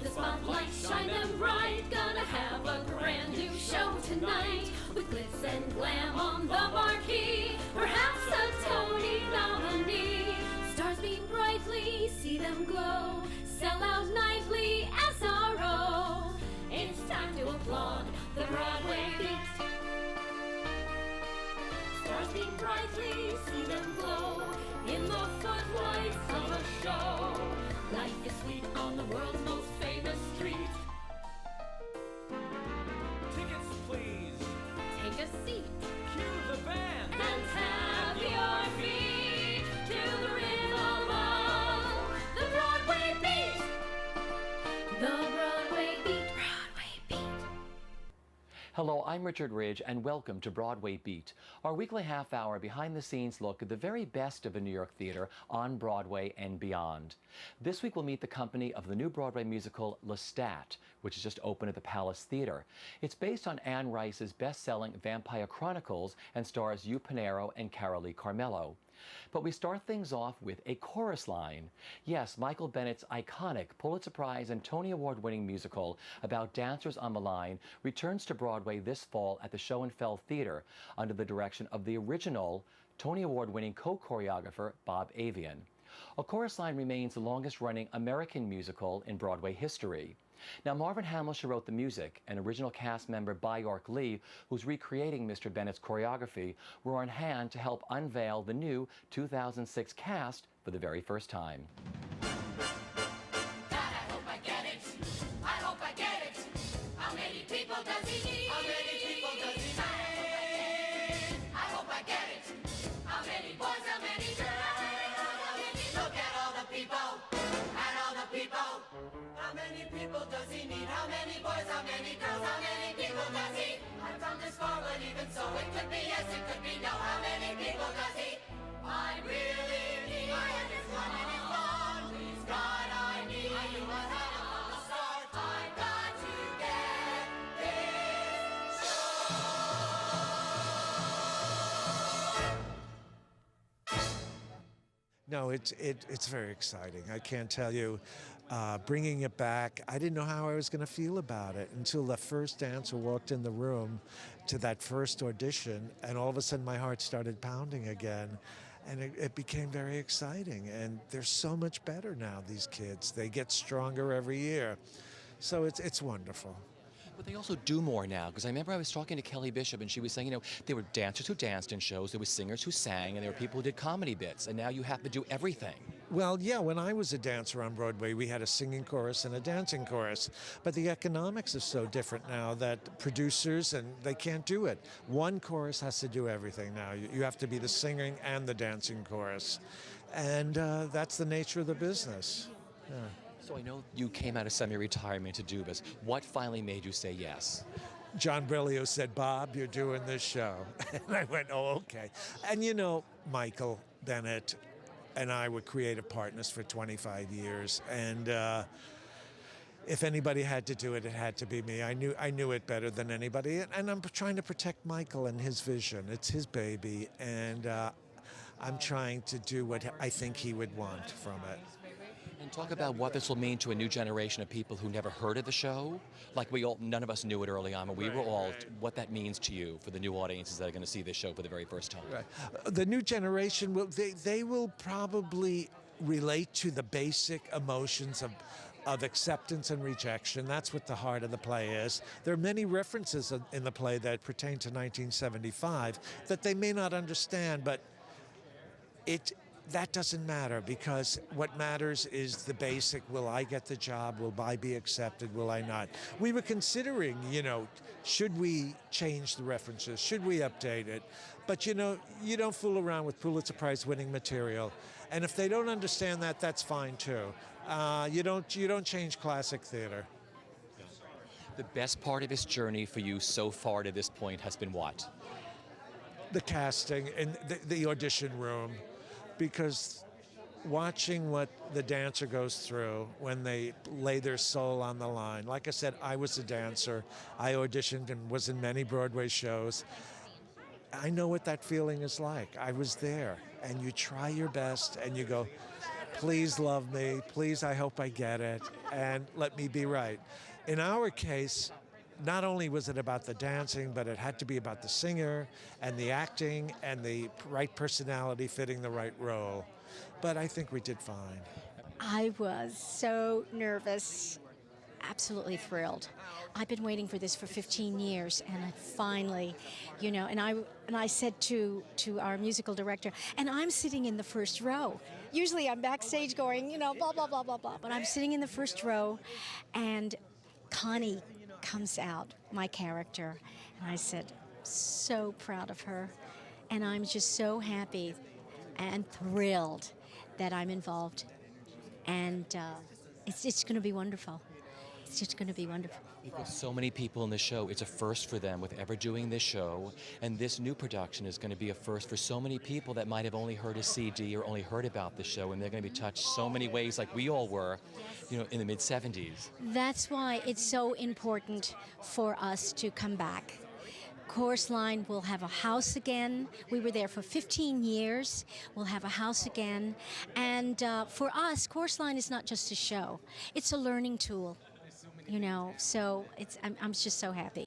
the spotlight, shine them bright. Gonna have a brand new show tonight with glitz and glam on the marquee. Perhaps a Tony nominee. Stars beam brightly, see them glow. Sell out nightly, SRO. It's time to applaud the Broadway Beat. Stars beam brightly, see them glow in the footlights of a show. Life is sweet on the world's most famous street. Tickets, please. Take a seat Cue the band. and tap your feet to the rhythm of the Broadway Beat. The Broadway Beat, Broadway Beat. Hello, I'm Richard Ridge, and welcome to Broadway Beat, our weekly half-hour behind-the-scenes look at the very best of the New York theater on Broadway and beyond. This week we'll meet the company of the new Broadway musical Lestat, which has just opened at the Palace Theater. It's based on Anne Rice's best-selling Vampire Chronicles and stars Hugh Pinero and Carolee Carmello. But we start things off with a chorus line. Yes, Michael Bennett's iconic Pulitzer Prize and Tony Award-winning musical about dancers on the line returns to Broadway this fall at the Show and Fell Theater under the direction of the original Tony Award-winning co-choreographer Bob Avian. A Chorus Line remains the longest-running American musical in Broadway history. Now, Marvin Hamlisch wrote the music, and original cast member Byork Lee, who's recreating Mr. Bennett's choreography, were on hand to help unveil the new 2006 cast for the very first time. No, it's very exciting. I can't tell you. Bringing it back, I didn't know how I was going to feel about it until the first dancer walked in the room to that first audition, and all of a sudden my heart started pounding again, and it became very exciting. And they're so much better now, these kids. They get stronger every year. So it's wonderful. But they also do more now, because I remember I was talking to Kelly Bishop, and she was saying, you know, there were dancers who danced in shows, there were singers who sang, and there were people who did comedy bits, and now you have to do everything. Well, yeah, when I was a dancer on Broadway, we had a singing chorus and a dancing chorus. But the economics are so different now that producers, and they can't do it. One chorus has to do everything now. You have to be the singing and the dancing chorus. And that's the nature of the business. Yeah. So I know you came out of semi-retirement to do this. What finally made you say yes? John Brillio said, "Bob, you're doing this show." And I went, "Oh, okay." And you know, Michael Bennett and I were creative partners for 25 years. And if anybody had to do it, it had to be me. I knew it better than anybody. And I'm trying to protect Michael and his vision. It's his baby. And I'm trying to do what I think he would want from it. And talk about what this will mean to a new generation of people who never heard of the show. Like none of us knew it early on, but we were all, what that means to you for the new audiences that are going to see this show for the very first time. Right. The new generation, they will probably relate to the basic emotions of acceptance and rejection. That's what the heart of the play is. There are many references in the play that pertain to 1975 that they may not understand, but that doesn't matter, because what matters is the basic, will I get the job, will I be accepted, will I not? We were considering, should we change the references, should we update it? But you don't fool around with Pulitzer Prize winning material. And if they don't understand that, that's fine too. You don't change classic theater. The best part of this journey for you so far to this point has been what? The casting and the audition room. Because watching what the dancer goes through when they lay their soul on the line. Like I said, I was a dancer. I auditioned and was in many Broadway shows. I know what that feeling is like. I was there. And you try your best and you go, please love me. Please, I hope I get it. And let me be right. In our case, not only was it about the dancing, but it had to be about the singer and the acting and the right personality fitting the right role. But I think we did fine. I was so nervous, absolutely thrilled. I've been waiting for this for 15 years, and I finally, and I said to our musical director, and I'm sitting in the first row. Usually I'm backstage going, blah, blah, blah, blah, blah, but I'm sitting in the first row, and Connie comes out, my character, and I said, so proud of her, and I'm just so happy and thrilled that I'm involved, and it's going to be wonderful. It's just going to be wonderful. Because so many people in the show, it's a first for them with ever doing this show, and this new production is going to be a first for so many people that might have only heard a CD or only heard about the show, and they're going to be touched so many ways like we all were, in the mid-'70s. That's why it's so important for us to come back. Chorus Line will have a house again. We were there for 15 years. We'll have a house again. And for us, Chorus Line is not just a show. It's a learning tool, so I'm just so happy.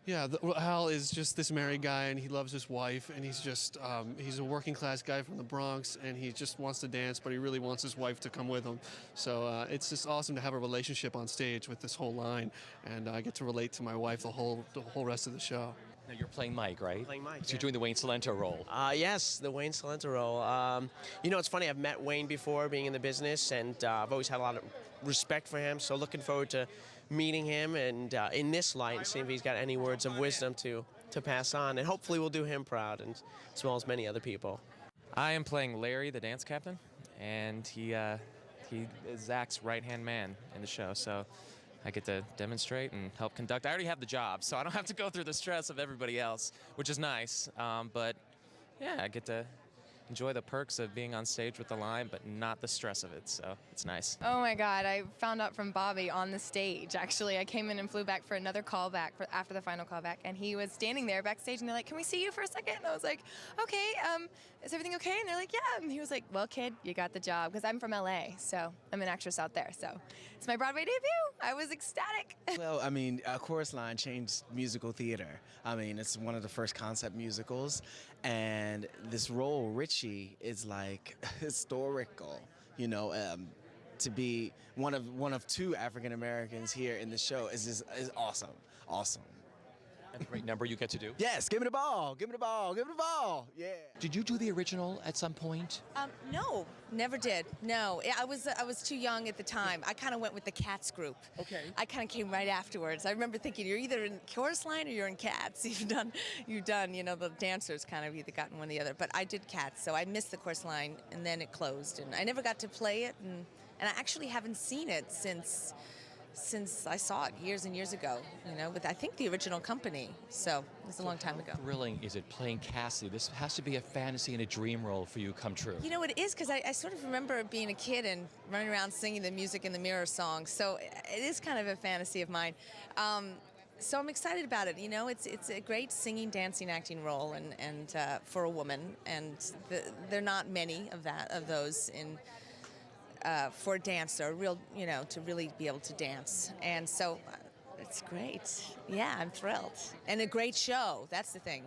Yeah, Hal is just this married guy, and he loves his wife, and he's just, he's a working class guy from the Bronx, and he just wants to dance, but he really wants his wife to come with him. So it's just awesome to have a relationship on stage with this whole line, and I get to relate to my wife the whole rest of the show. Now you're playing Mike, right? Playing Mike. So you're doing the Wayne Cilento role. Yes, the Wayne Cilento role. It's funny, I've met Wayne before being in the business, and I've always had a lot of respect for him, so looking forward to meeting him and in this light and seeing if he's got any words of wisdom to pass on, and hopefully we'll do him proud, and as well as many other people. I am playing Larry, the dance captain, and he is Zach's right-hand man in the show, so I get to demonstrate and help conduct. I already have the job, so I don't have to go through the stress of everybody else, which is nice, but yeah, I get to enjoy the perks of being on stage with the line, but not the stress of it, so it's nice. Oh my God, I found out from Bobby on the stage, actually. I came in and flew back for another callback after the final callback, and he was standing there backstage, and they're like, can we see you for a second? And I was like, okay, is everything okay? And they're like, yeah. And he was like, well, kid, you got the job, because I'm from LA, so I'm an actress out there, so it's my Broadway debut. I was ecstatic. Well, Chorus Line changed musical theater. It's one of the first concept musicals, and this role, Richie, is like historical, to be one of two African Americans here in the show is awesome, awesome. And great number you get to do. Yes, give me the ball, give me the ball, give me the ball, yeah. Did you do the original at some point? No, never did. No, I was too young at the time. I kind of went with the Cats group. Okay. I kind of came right afterwards. I remember thinking, you're either in Chorus Line or you're in Cats. You've done, the dancers kind of either gotten one or the other. But I did Cats, so I missed the Chorus Line, and then it closed, and I never got to play it, and I actually haven't seen it since I saw it years and years ago, with I think the original company. So it was a long time ago. How thrilling is it playing Cassie? This has to be a fantasy and a dream role for you come true. It is, because I sort of remember being a kid and running around singing the Music in the Mirror song. So it is kind of a fantasy of mine. So I'm excited about it. It's a great singing, dancing, acting role, and for a woman, and there are not many of those in. For a dancer, to really be able to dance. And so it's great. Yeah, I'm thrilled. And a great show, that's the thing.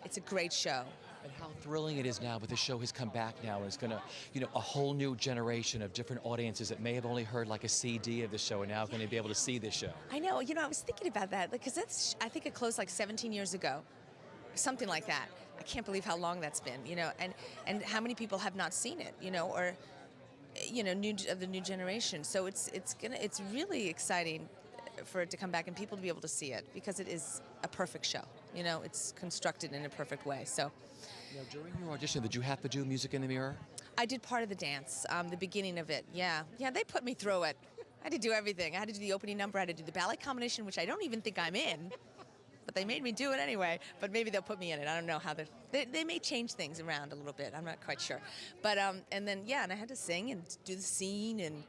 It's a great show. And how thrilling it is now, but the show has come back now, and it's going to, a whole new generation of different audiences that may have only heard like a CD of the show are now going to be able to see this show. I know, I was thinking about that, because I think it closed like 17 years ago, something like that. I can't believe how long that's been, and how many people have not seen it, or of the new generation. So it's really exciting for it to come back and people to be able to see it, because it is a perfect show. It's constructed in a perfect way. So now, during your audition, did you have to do Music in the Mirror? I did part of the dance, the beginning of it. Yeah, they put me through it. I had to do everything. I had to do the opening number. I had to do the ballet combination, which I don't even think I'm in. But they made me do it anyway. But maybe they'll put me in it. I don't know how they may change things around a little bit. I'm not quite sure. But and then and I had to sing and do the scene, and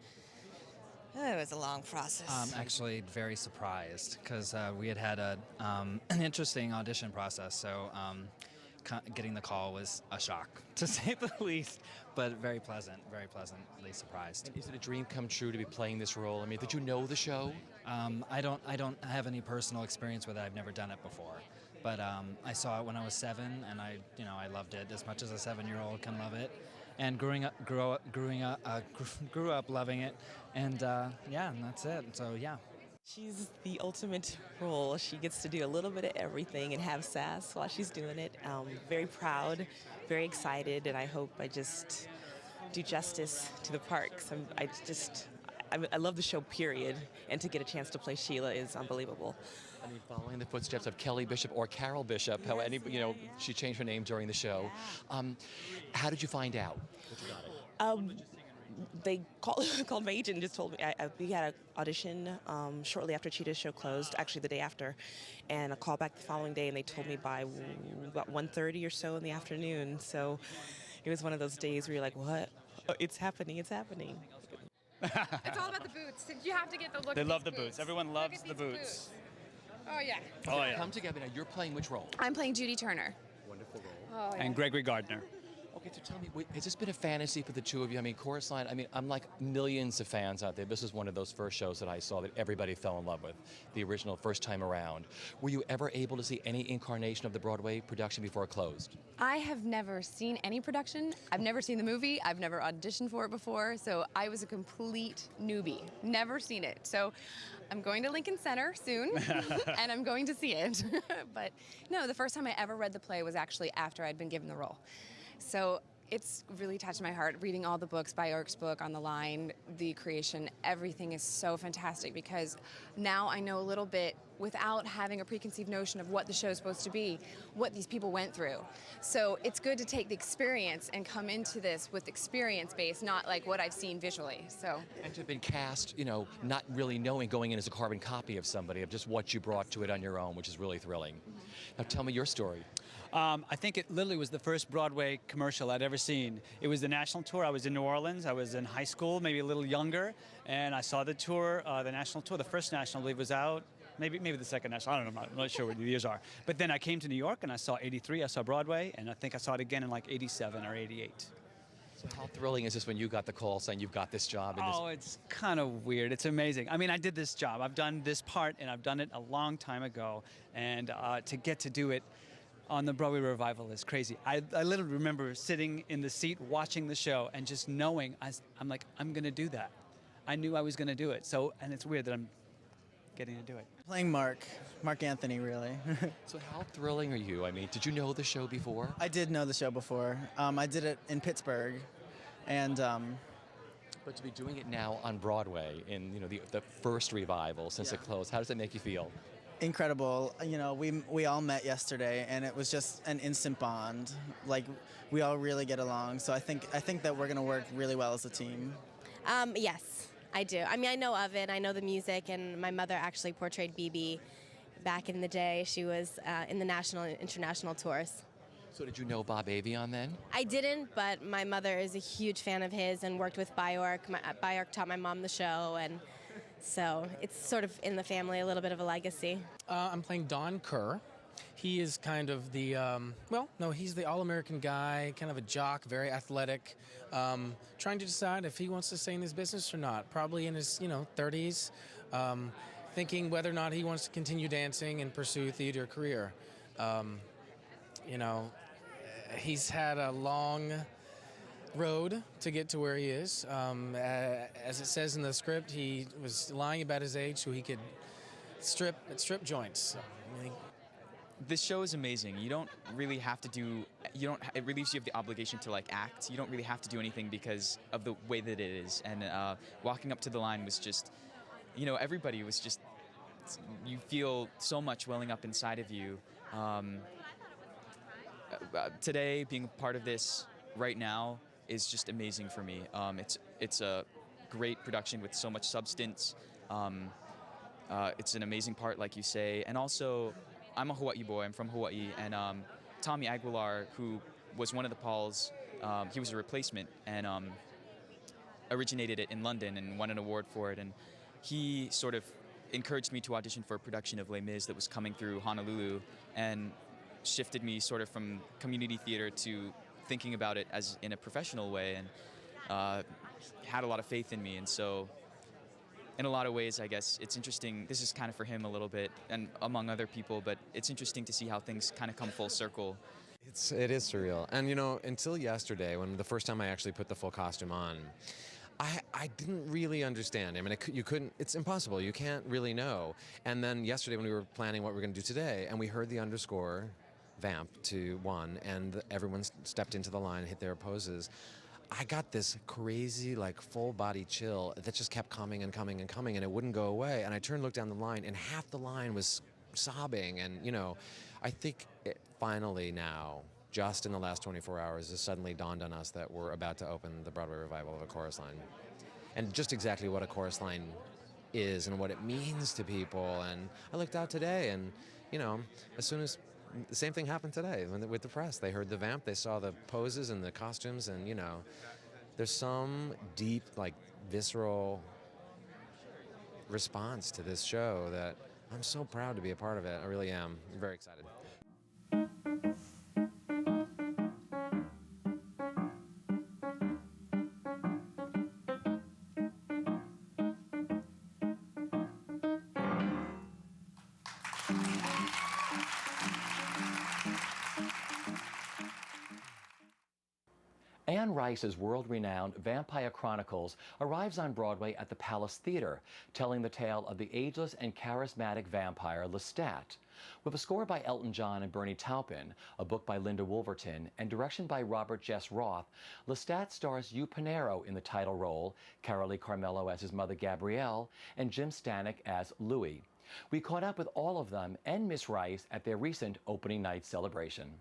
it was a long process. I'm actually very surprised, because we had an interesting audition process. So getting the call was a shock, to say the least, but very pleasantly surprised. And is it a dream come true to be playing this role? I mean, did you know the show? I don't have any personal experience with it. I've never done it before, but I saw it when I was 7, and I loved it as much as a 7-year-old can love it. And grew up loving it, and and that's it. So yeah. She's the ultimate role. She gets to do a little bit of everything and have sass while she's doing it. Very proud, very excited, and I hope I just do justice to the part. 'Cause I love the show, period, and to get a chance to play Sheila is unbelievable. I mean, following the footsteps of Kelly Bishop or Carol Bishop, she changed her name during the show. How did you find out that you got it? They called my agent and just told me. We had an audition shortly after Cheetah's show closed, actually the day after, and a call back the following day, and they told me by about 1:30 or so in the afternoon. So it was one of those days where you're like, what? Oh, it's happening, it's happening. It's all about the boots. You have to get the look. They love the boots. Everyone loves the boots. Oh yeah. Oh yeah. Come together now. You're playing which role? I'm playing Judy Turner. Wonderful role. Oh yeah. And Gregory Gardner. Okay, so tell me, has this been a fantasy for the two of you? I mean, Chorus Line, I'm like millions of fans out there. This is one of those first shows that I saw that everybody fell in love with, the original first time around. Were you ever able to see any incarnation of the Broadway production before it closed? I have never seen any production. I've never seen the movie. I've never auditioned for it before. So I was a complete newbie. Never seen it. So I'm going to Lincoln Center soon, and I'm going to see it. But no, the first time I ever read the play was actually after I'd been given the role. So it's really touched my heart, reading all the books, Bjork's book, On the Line, the creation, everything is so fantastic because now I know a little bit without having a preconceived notion of what the show's supposed to be, what these people went through. So it's good to take the experience and come into this with experience base, not like what I've seen visually. So. And to have been cast, not really knowing going in as a carbon copy of somebody, of just what you brought to it on your own, which is really thrilling. Now tell me your story. I think it literally was the first Broadway commercial I'd ever seen. It was the national tour. I was in New Orleans. I was in high school, maybe a little younger, and I saw the tour, the national tour. The first national, I believe, was out. Maybe the second national. I don't know. I'm not sure what the years are. But then I came to New York, and I saw '83. I saw Broadway, and I think I saw it again in like '87 or '88. So how thrilling is this when you got the call saying you've got this job? Oh, it's kind of weird. It's amazing. I mean, I did this job. I've done this part, and I've done it a long time ago. And to get to do it on the Broadway revival is crazy. I literally remember sitting in the seat watching the show and just knowing, I'm like, I'm going to do that. I knew I was going to do it. So, and it's weird that I'm getting to do it. Playing Mark Anthony, really. So how thrilling are you? I mean, did you know the show before? I did know the show before. I did it in Pittsburgh, and. But to be doing it now on Broadway in the first revival since it closed, how does that make you feel? Incredible. We all met yesterday, and it was just an instant bond. Like, we all really get along. So I think that we're going to work really well as a team. Yes, I do. I mean, I know of it. I know the music, and my mother actually portrayed BB back in the day. She was in the national and international tours. So did you know Bob Avion then? I didn't, but my mother is a huge fan of his and worked with Bjork. Bjork taught my mom the show, and so it's sort of in the family, a little bit of a legacy. I'm playing Don Kerr. He is kind of the, he's the all-American guy, kind of a jock, very athletic, trying to decide if he wants to stay in this business or not. Probably in his, 30s, thinking whether or not he wants to continue dancing and pursue a theater career. He's had a long road to get to where he is. As it says in the script, he was lying about his age so he could strip joints. So, this show is amazing. You don't really have to do, it relieves you of the obligation to act. You don't really have to do anything because of the way that it is. And walking up to the line was just, everybody was just, you feel so much welling up inside of you. Today, being a part of this right now is just amazing for me. It's a great production with so much substance. It's an amazing part, like you say. And also, I'm a Hawaii boy. I'm from Hawaii. And Tommy Aguilar, who was one of the Pauls, he was a replacement and originated it in London and won an award for it. And he sort of encouraged me to audition for a production of Les Mis that was coming through Honolulu. And shifted me sort of from community theater to thinking about it as in a professional way, and had a lot of faith in me. And so in a lot of ways, I guess it's interesting. This is kind of for him a little bit, and among other people, but it's interesting to see how things kind of come full circle. It is surreal. And you know, until yesterday, when the first time I actually put the full costume on, I didn't really understand. I mean, you couldn't, it's impossible. You can't really know. And then yesterday when we were planning what we're going to do today, and we heard the underscore vamp to 1, and everyone stepped into the line, hit their poses, I got this crazy, like, full body chill that just kept coming and coming and coming, and it wouldn't go away. And I turned, looked down the line, and half the line was sobbing. And, you know, I think it finally now, just in the last 24 hours, has suddenly dawned on us that we're about to open the Broadway revival of A Chorus Line. And just exactly what a chorus line is and what it means to people. And I looked out today, and, you know, as soon as the same thing happened today with the press. They heard the vamp, they saw the poses and the costumes, and, you know, there's some deep, like, visceral response to this show that I'm so proud to be a part of it. I really am. I'm very excited. Anne Rice's world-renowned Vampire Chronicles arrives on Broadway at the Palace Theater, telling the tale of the ageless and charismatic vampire Lestat. With a score by Elton John and Bernie Taupin, a book by Linda Wolverton, and direction by Robert Jess Roth, Lestat stars Hugh Pinero in the title role, Carolee Carmello as his mother Gabrielle, and Jim Stanek as Louis. We caught up with all of them and Miss Rice at their recent opening night celebration.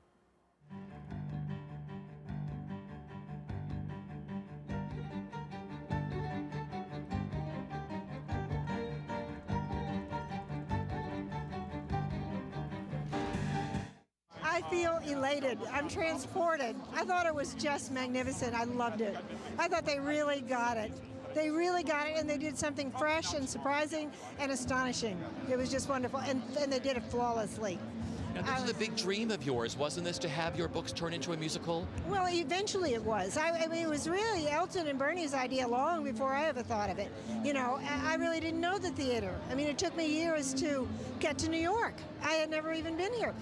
I feel elated. I'm transported. I thought it was just magnificent. I loved it. I thought they really got it. They really got it, and they did something fresh and surprising and astonishing. It was just wonderful, and they did it flawlessly. Now, this is a big dream of yours, wasn't this, to have your books turn into a musical? Well, eventually it was. I mean, it was really Elton and Bernie's idea long before I ever thought of it. You know, I really didn't know the theater. I mean, it took me years to get to New York. I had never even been here.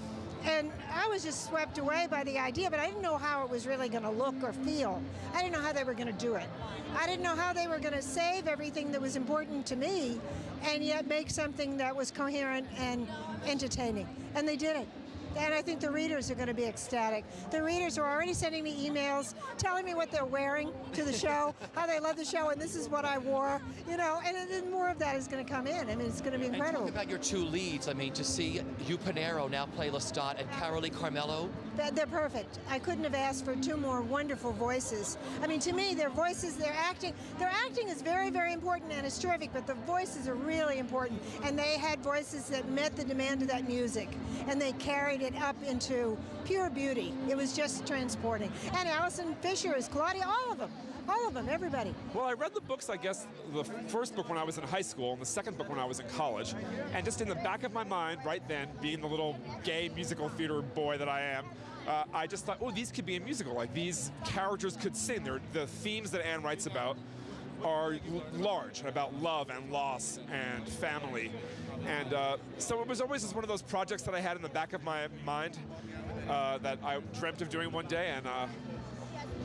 And I was just swept away by the idea, but I didn't know how it was really going to look or feel. I didn't know how they were going to do it. I didn't know how they were going to save everything that was important to me and yet make something that was coherent and entertaining. And they did it. And I think the readers are going to be ecstatic. The readers are already sending me emails, telling me what they're wearing to the show, how they love the show, and this is what I wore, you know, and then more of that is going to come in. I mean, it's going to be incredible. And talk about your two leads. I mean, to see Hugh Pinero now play Lestat and Carolee Carmello. They're perfect. I couldn't have asked for two more wonderful voices. I mean, to me, their voices, their acting is very, very important and it's terrific, but the voices are really important. And they had voices that met the demand of that music, and they carried it up into pure beauty. It was just transporting. And Alison Fisher as Claudia, all of them, everybody. Well, I read the books, I guess, the first book when I was in high school and the second book when I was in college. And just in the back of my mind, right then, being the little gay musical theater boy that I am, I just thought, oh, these could be a musical. Like, these characters could sing. The themes that Anne writes about are large, about love and loss and family. And so it was always just one of those projects that I had in the back of my mind that I dreamt of doing one day. And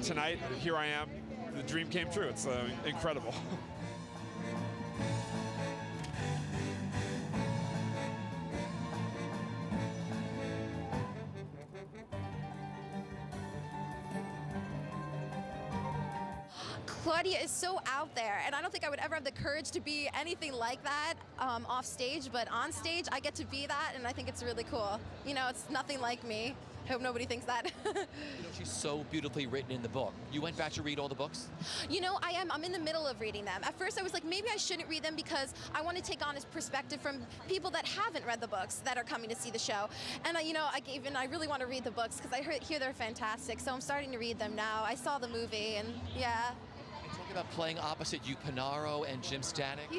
tonight, here I am. The dream came true. It's incredible. Claudia is so out there, and I don't think I would ever have the courage to be anything like that off stage, but on stage I get to be that, and I think it's really cool. You know, it's nothing like me. I hope nobody thinks that. You know, she's so beautifully written in the book. You went back to read all the books? You know, I'm in the middle of reading them. At first I was like, maybe I shouldn't read them because I want to take on his perspective from people that haven't read the books that are coming to see the show. And you know, I really want to read the books because I hear they're fantastic, so I'm starting to read them now. I saw the movie, and yeah. Talk about playing opposite Hugh Pinero and Jim Stanek.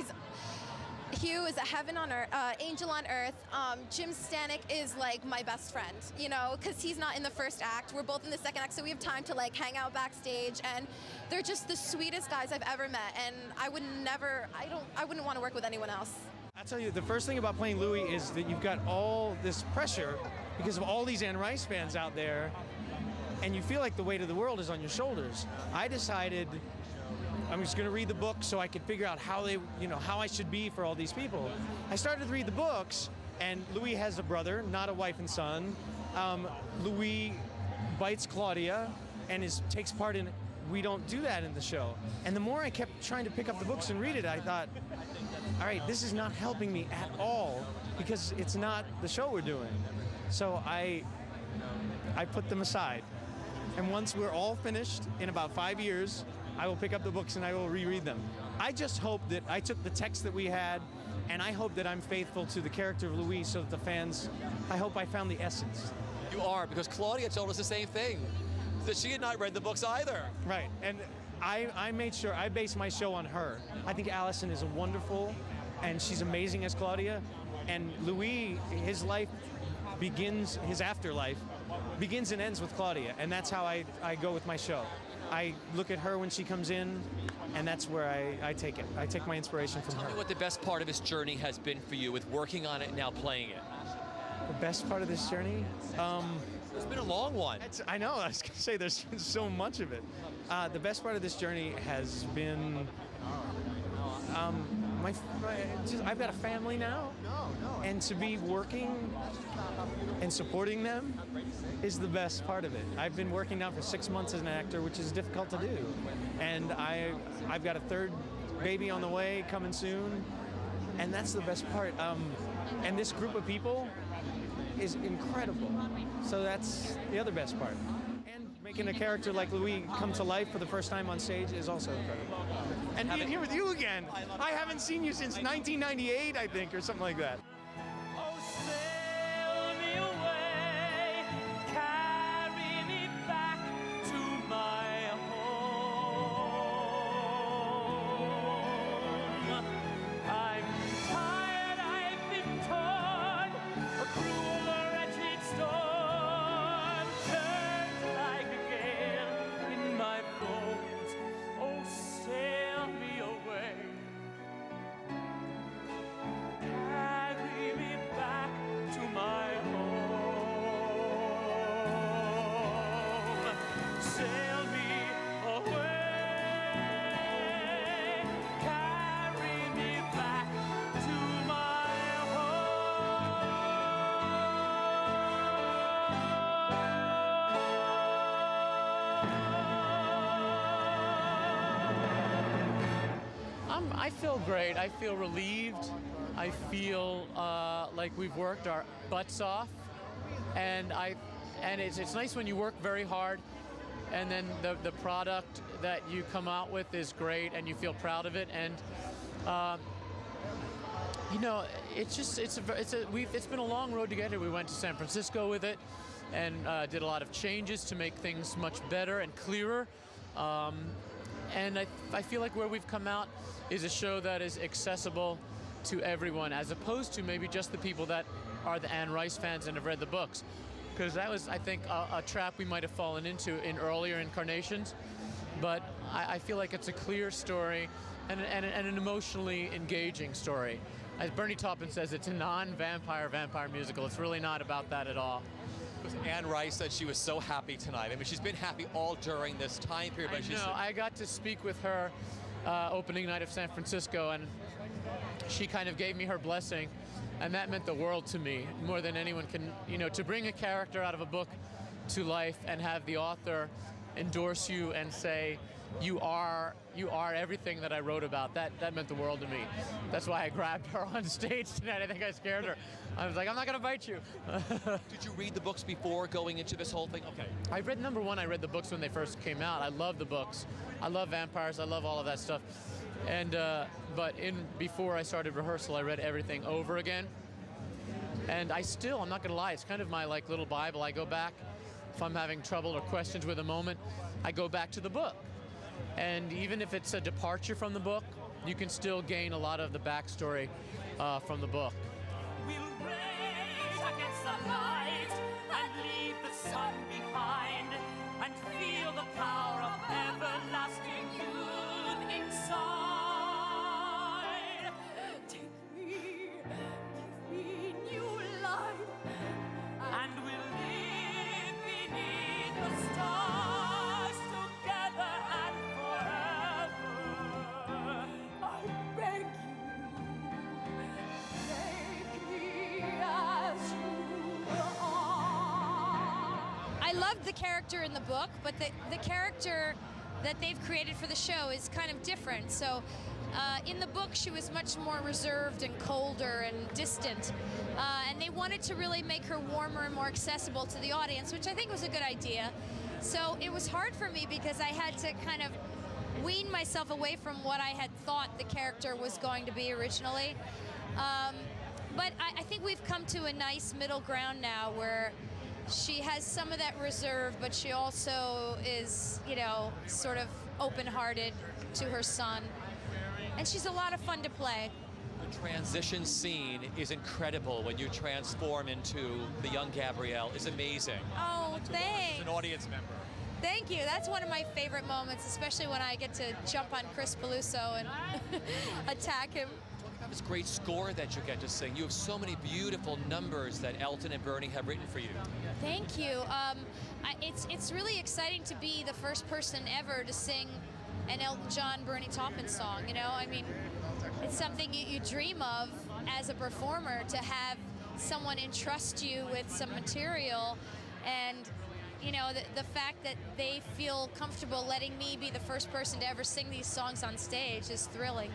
Hugh is a heaven on earth, angel on earth. Jim Stanek is like my best friend, you know, because he's not in the first act. We're both in the second act, so we have time to like hang out backstage, and they're just the sweetest guys I've ever met. And I wouldn't want to work with anyone else. I'll tell you, the first thing about playing Louis is that you've got all this pressure because of all these Anne Rice fans out there, and you feel like the weight of the world is on your shoulders. I decided I'm just going to read the book so I could figure out how how I should be for all these people. I started to read the books, and Louis has a brother, not a wife and son. Louis bites Claudia and takes part in. We don't do that in the show. And the more I kept trying to pick up the books and read it, I thought, all right, this is not helping me at all because it's not the show we're doing. So I put them aside. And once we're all finished in about 5 years, I will pick up the books and I will reread them. I just hope that I took the text that we had, and I hope that I'm faithful to the character of Louis so that the fans, I hope I found the essence. You are, because Claudia told us the same thing, that she had not read the books either. Right, and I made sure, I based my show on her. I think Allison is wonderful, and she's amazing as Claudia, and Louis, his life begins, his afterlife begins and ends with Claudia, and that's how I go with my show. I look at her when she comes in, and that's where I take it. I take my inspiration from her. Tell me what the best part of this journey has been for you with working on it and now playing it. The best part of this journey? It's been a long one. I know, I was going to say there's been so much of it. The best part of this journey has been I've got a family now, and to be working and supporting them is the best part of it. I've been working now for 6 months as an actor, which is difficult to do, and I've got a third baby on the way coming soon, and that's the best part. And this group of people is incredible, so that's the other best part. And making a character like Louis come to life for the first time on stage is also incredible. And being here with you again. I haven't seen you since 1998, I think, or something like that. I feel great. I feel relieved. I feel like we've worked our butts off, and it's nice when you work very hard, and then the product that you come out with is great, and you feel proud of it. And you know, it's been a long road to get here. We went to San Francisco with it, and did a lot of changes to make things much better and clearer. And I feel like where we've come out is a show that is accessible to everyone, as opposed to maybe just the people that are the Anne Rice fans and have read the books. Because that was, I think, a trap we might have fallen into in earlier incarnations. But I feel like it's a clear story and an emotionally engaging story. As Bernie Taupin says, it's a non-vampire musical. It's really not about that at all. Anne Rice said she was so happy tonight. I mean, she's been happy all during this time period. But I got to speak with her opening night of San Francisco, and she kind of gave me her blessing, and that meant the world to me, more than anyone can. You know, to bring a character out of a book to life and have the author endorse you and say, you are everything that I wrote about. That meant the world to me. That's why I grabbed her on stage tonight. I think I scared her. I was like, I'm not going to bite you. Did you read the books before going into this whole thing? Okay. I read, number one, I read the books when they first came out. I love the books. I love vampires. I love all of that stuff. And but before I started rehearsal, I read everything over again. And I'm not going to lie, it's kind of my like little Bible. I go back, if I'm having trouble or questions with a moment, I go back to the book. And even if it's a departure from the book, you can still gain a lot of the backstory from the book. We'll race against the light and leave the sun behind and feel the power of everlasting youth inside. Take me, give me new life, and we'll live beneath the stars together and forever. I beg you, take me as you are. I loved the character in the book, but the character that they've created for the show is kind of different. So in the book, she was much more reserved and colder and distant. And they wanted to really make her warmer and more accessible to the audience, which I think was a good idea. So it was hard for me because I had to kind of wean myself away from what I had thought the character was going to be originally. But I think we've come to a nice middle ground now where she has some of that reserve, but she also is, you know, sort of open-hearted to her son. And she's a lot of fun to play. The transition scene is incredible when you transform into the young Gabrielle. It's amazing. Oh, thanks. As an audience member. Thank you. That's one of my favorite moments, especially when I get to jump on Chris Peluso and attack him. This great score that you get to sing. You have so many beautiful numbers that Elton and Bernie have written for you. Thank you. It's really exciting to be the first person ever to sing an Elton John, Bernie Taupin song. You know, I mean, it's something you dream of as a performer, to have someone entrust you with some material, and you know, the fact that they feel comfortable letting me be the first person to ever sing these songs on stage is thrilling.